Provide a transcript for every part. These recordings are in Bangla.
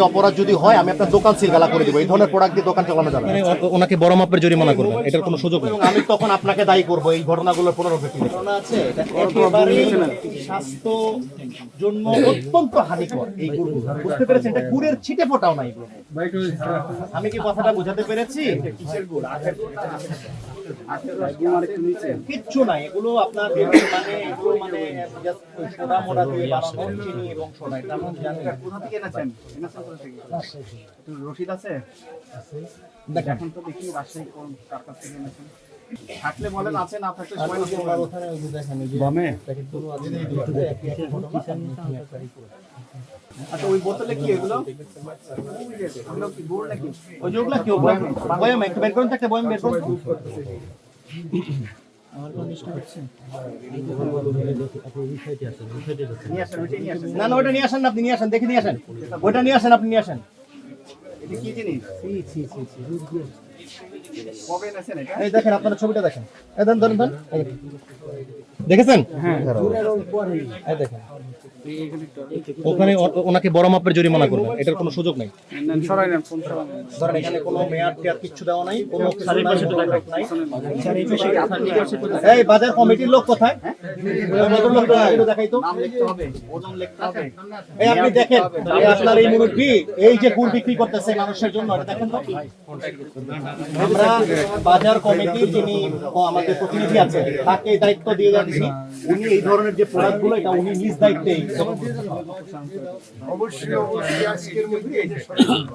অপরাধ যদি হয় আমি আপনার দোকান সিলগালা করে দিব। এই ধরনের প্রোডাক্ট দিয়ে দোকান চালানো যাবে না। ওনাকে বড় মাপের জরিমানা করবেন, এটার কোনো সুযোগ নেই। এবং আমি তখন আপনাকে দায়ী করব এই ঘটনাগুলোর পুনরাবৃত্তি ঘটনা আছে। এটা একেবারে স্বাস্থ্য জন্য অত্যন্ত হানিকর। এই গুড় বুঝতে পেরেছেন? এটা গুড়ের ছিটে ফোটাও নাই। আমি কি কথাটা বোঝাতে পেরেছি? কিচ্ছু নাই, এগুলো আপনার এগুলো মানে জাস্ট সোডা মোডা দিয়ে বানানো, চিনি এবং সোডা। এটা আমি জানি। কোথা থেকে এনেছেন? একটু রসিদ আছে? এখন তো দেখি রাজশাহী কোন কার কাছ থেকে এনেছেন। থাকলে বলেন, আছে, না থাকলে সময় নষ্ট করবেন। বামে আচ্ছা, ওই বোতলে কি এগুলো? এগুলো কি গুড় নাকি? ওই যেগুলো কি বয়াম একটু বের করুন, একটা বয়াম বের করুন। নিয়ে আসেন, ওইটাই নিয়ে আসেন। না না, ওটা নিয়ে আসেন না, আপনি নিয়ে আসেন, দেখে নিয়ে আসেন। ওইটা নিয়ে আসেন, আপনি নিয়ে আসেন। এটা কি জিনিস? কবে এনেছেন এটা? এই দেখেন, আপনারা ছবিটা দেখেন। এই দেন, ধরেন ধরেন। এই দেখেন। দেখেছেন? হ্যাঁ। এই দেখেন। ওখানে ওনাকে বড় মাপের জরিমানা করবেন, এটার কোনো সুযোগ নেই। সরাই নেন, ফোন সরাই নেন। ধরেন এখানে কোনো মেয়াদ টেয়াদ কিচ্ছু দেওয়া নাই, কোনো চারিপাশে তো লেখা নাই। এই বাজার কমিটির লোক কোথায়? ওই ভদ্র লোক কোথায়? একটু দেখাই তো। নাম লিখতে হবে, ওজন লিখতে হবে। এই আপনি দেখেন, এই আপনার এই মুরব্বি এই যে গুড় বিক্রি করতেছে মানুষের জন্য, এটা দেখেন তো। আমরা বাজার কমিটির যিনি আমাদের প্রতিনিধি আছে তাকে এই দায়িত্ব দিয়ে যাচ্ছি। উনি এই ধরনের যে প্রোডাক্ট গুলো এটা উনি নিজ দায়িত্বে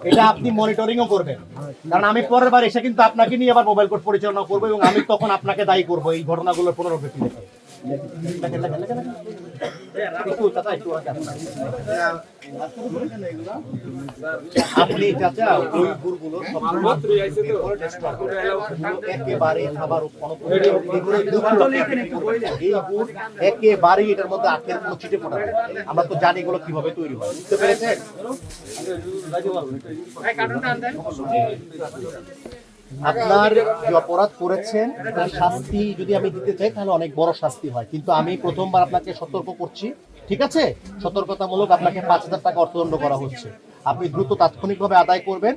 এটা আপনি মনিটরিংও করবেন। কারণ আমি পরের বার এসে কিন্তু আপনাকে নিয়ে আবার মোবাইল কোর্ট পরিচালনা করবো এবং আমি তখন আপনাকে দায়ী করবো এই ঘটনাগুলোর পুনরাবৃত্তি দেখে। আপনি চাচা ওই গুড়গুলো একেবারে খাবার একেবারে এটার মধ্যে আখের কোনো ছিটে ফোটা নেই। আমরা তো জানি এগুলো কিভাবে তৈরি হয়, বুঝতে পেরেছেন? আপনার যে অপরাধ করেছেন তার শাস্তি যদি আমি দিতে চাই তাহলে অনেক বড় শাস্তি হয়, কিন্তু আমি প্রথমবার আপনাকে সতর্ক করছি, ঠিক আছে? সতর্কতামূলক আপনাকে 5,000 টাকা অর্থদণ্ড করা হচ্ছে। আপনি দ্রুত তাৎক্ষণিকভাবে আদায় করবেন।